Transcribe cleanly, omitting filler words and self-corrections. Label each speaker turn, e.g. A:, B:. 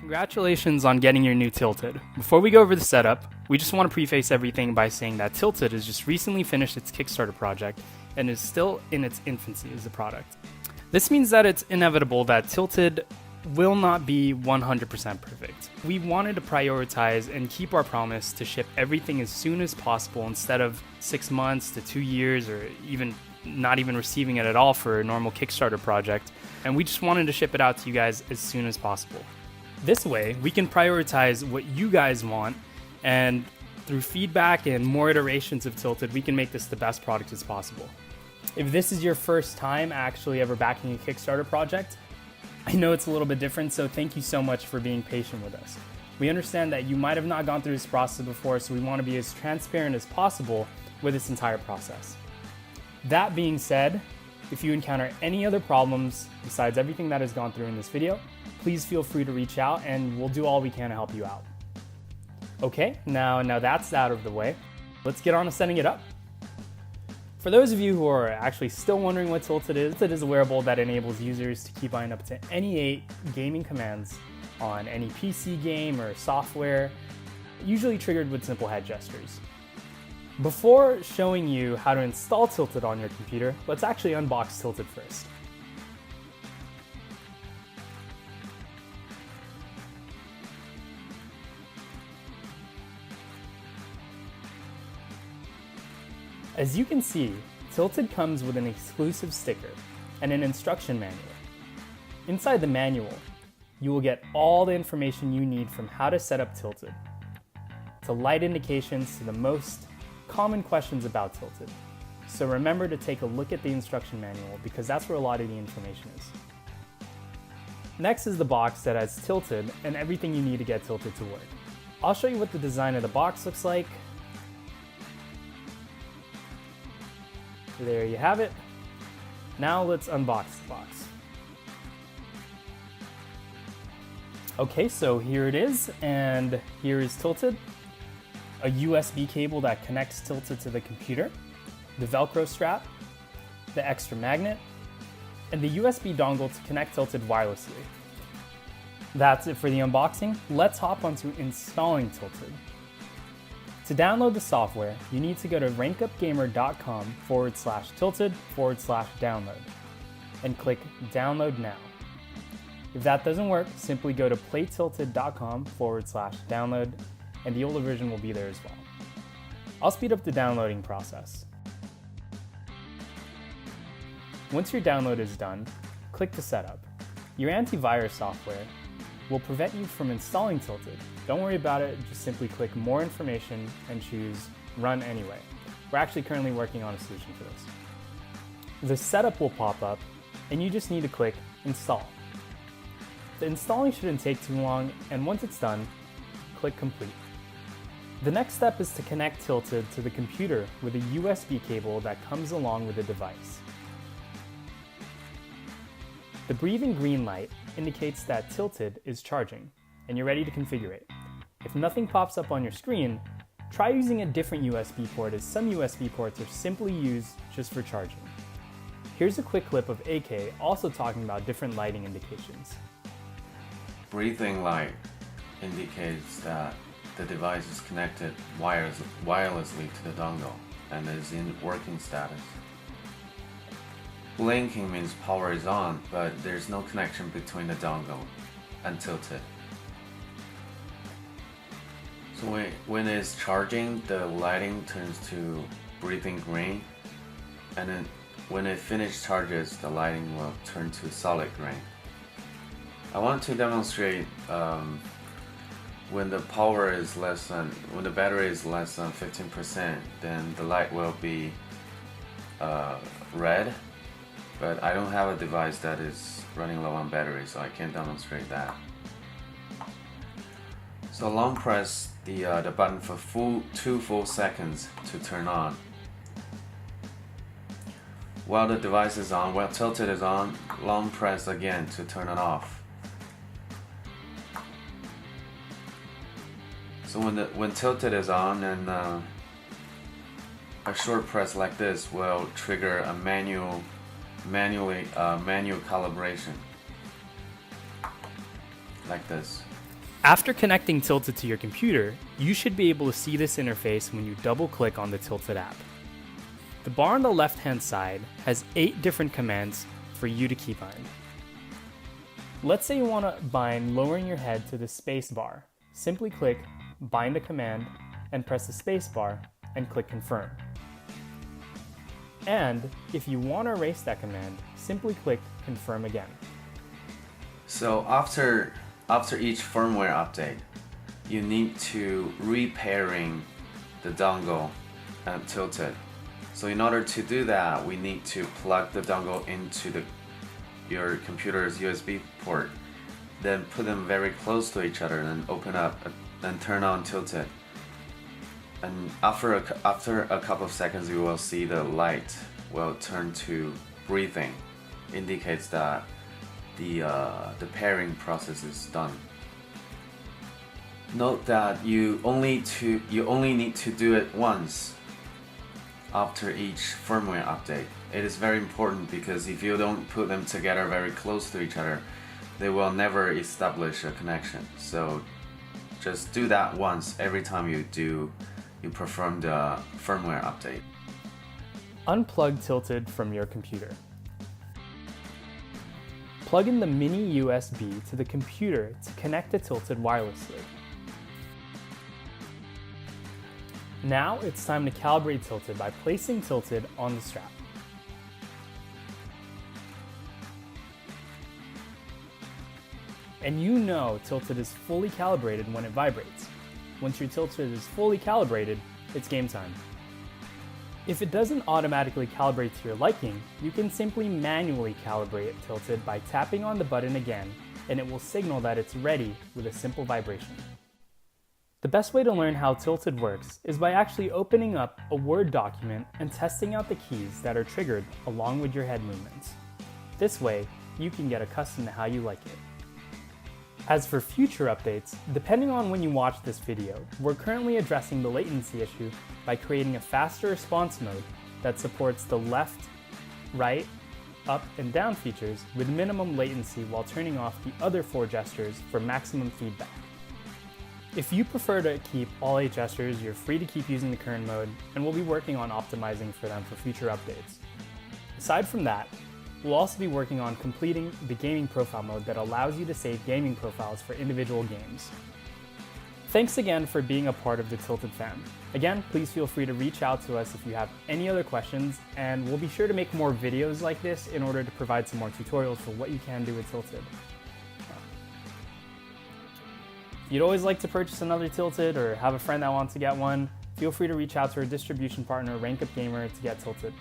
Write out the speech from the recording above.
A: Congratulations on getting your new Tilted. Before we go over the setup, we just want to preface everything by saying that Tilted has just recently finished its Kickstarter project and is still in its infancy as a product. This means that it's inevitable that Tilted will not be 100% perfect. We wanted to prioritize and keep our promise to ship everything as soon as possible instead of 6 months to 2 years or even not even receiving it at all for a normal Kickstarter project. And we just wanted to ship it out to you guys as soon as possible. This way, we can prioritize what you guys want, and through feedback and more iterations of Tilted, we can make this the best product as possible. If this is your first time actually ever backing a Kickstarter project, I know it's a little bit different, so thank you so much for being patient with us. We understand that you might have not gone through this process before, so we want to be as transparent as possible with this entire process. That being said, if you encounter any other problems besides everything that has gone through in this video, please feel free to reach out and we'll do all we can to help you out. Okay, now that's out of the way, let's get on to setting it up. For those of you who are actually still wondering what Tilted is, it is a wearable that enables users to keybind up to any 8 gaming commands on any PC game or software, usually triggered with simple head gestures. Before showing you how to install Tilted on your computer, let's actually unbox Tilted first. As you can see, Tilted comes with an exclusive sticker and an instruction manual. Inside the manual, you will get all the information you need from how to set up Tilted, to light indications to the most common questions about Tilted. So remember to take a look at the instruction manual because that's where a lot of the information is. Next is the box that has Tilted and everything you need to get Tilted to work. I'll show you what the design of the box looks like. There you have it. Now let's unbox the box. Okay, so here it is, and here is Tilted. A USB cable that connects Tilted to the computer, the Velcro strap, the extra magnet, and the USB dongle to connect Tilted wirelessly. That's it for the unboxing. Let's hop onto installing Tilted. To download the software, you need to go to rankupgamer.com/tilted/download and click Download Now. If that doesn't work, simply go to playtilted.com/download and the older version will be there as well. I'll speed up the downloading process. Once your download is done, click to setup. Your antivirus software will prevent you from installing Tilted. Don't worry about it, just simply click More Information and choose Run Anyway. We're actually currently working on a solution for this. The setup will pop up and you just need to click Install. The installing shouldn't take too long, and once it's done, click Complete. The next step is to connect Tilted to the computer with a USB cable that comes along with the device. The breathing green light indicates that Tilted is charging and you're ready to configure it. If nothing pops up on your screen, try using a different USB port, as some USB ports are simply used just for charging. Here's a quick clip of AK also talking about different lighting indications.
B: Breathing light indicates that the device is connected wirelessly to the dongle and is in working status. Blinking means power is on, but there's no connection between the dongle and Tilted. So when it's charging, the lighting turns to breathing green, and then when it finishes charges, the lighting will turn to solid green. I want to demonstrate when the battery is less than 15%, then the light will be red. But I don't have a device that is running low on battery, so I can't demonstrate that. So long press the button for 2 full seconds to turn on. While the device is on, while Tilted is on, long press again to turn it off. So when Tilted is on, then a short press like this will trigger a manual calibration, like this.
A: After connecting Tilted to your computer, you should be able to see this interface when you double-click on the Tilted app. The bar on the left-hand side has 8 different commands for you to keybind. Let's say you want to bind lowering your head to the space bar. Simply click Bind a command and press the space bar and click Confirm. And if you want to erase that command, simply click Confirm again.
B: So after each firmware update, you need to repairing the dongle and Tilted. So in order to do that, we need to plug the dongle into your computer's USB port, then put them very close to each other and open up and turn on Tilted. And after a couple of seconds, you will see the light will turn to breathing, indicates that the pairing process is done. Note that you only need to do it once after each firmware update. It is very important because if you don't put them together very close to each other, they will never establish a connection. So just do that once every time you perform the firmware update.
A: Unplug Tilted from your computer. Plug in the mini USB to the computer to connect to Tilted wirelessly. Now it's time to calibrate Tilted by placing Tilted on the strap. And you know Tilted is fully calibrated when it vibrates. Once your Tilted is fully calibrated, it's game time. If it doesn't automatically calibrate to your liking, you can simply manually calibrate Tilted by tapping on the button again, and it will signal that it's ready with a simple vibration. The best way to learn how Tilted works is by actually opening up a Word document and testing out the keys that are triggered along with your head movements. This way, you can get accustomed to how you like it. As for future updates, depending on when you watch this video, we're currently addressing the latency issue by creating a faster response mode that supports the left, right, up, and down features with minimum latency while turning off the other 4 gestures for maximum feedback. If you prefer to keep all 8 gestures, you're free to keep using the current mode, and we'll be working on optimizing for them for future updates. Aside from that, we'll also be working on completing the gaming profile mode that allows you to save gaming profiles for individual games. Thanks again for being a part of the Tilted fam. Again, please feel free to reach out to us if you have any other questions, and we'll be sure to make more videos like this in order to provide some more tutorials for what you can do with Tilted. If you'd always like to purchase another Tilted or have a friend that wants to get one, feel free to reach out to our distribution partner, Rank Up Gamer, to get Tilted.